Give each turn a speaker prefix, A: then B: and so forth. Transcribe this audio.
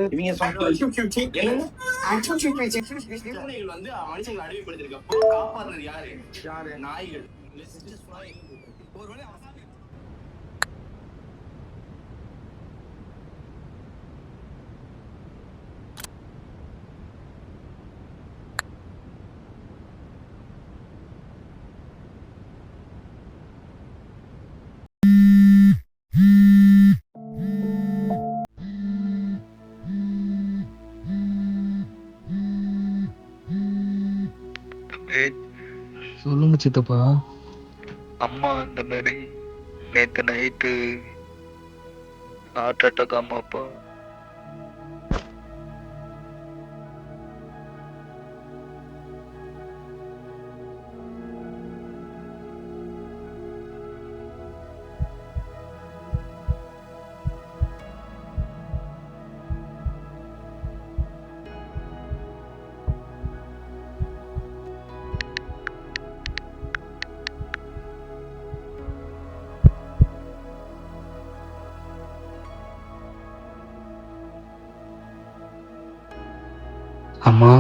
A: இவங்க பூனைகள் வந்து மனுஷங்களை அடிமைப்படுத்திருக்கப்போ காப்பாத்துறது யாரு நாய்கள் ஒருவேளை
B: சொல்லுங்க சித்தப்பா.
C: அம்மா இந்த மாதிரி நேற்று நைட்டு ஹார்ட் அட்டாக் அம்மாப்பா.
B: அம்மா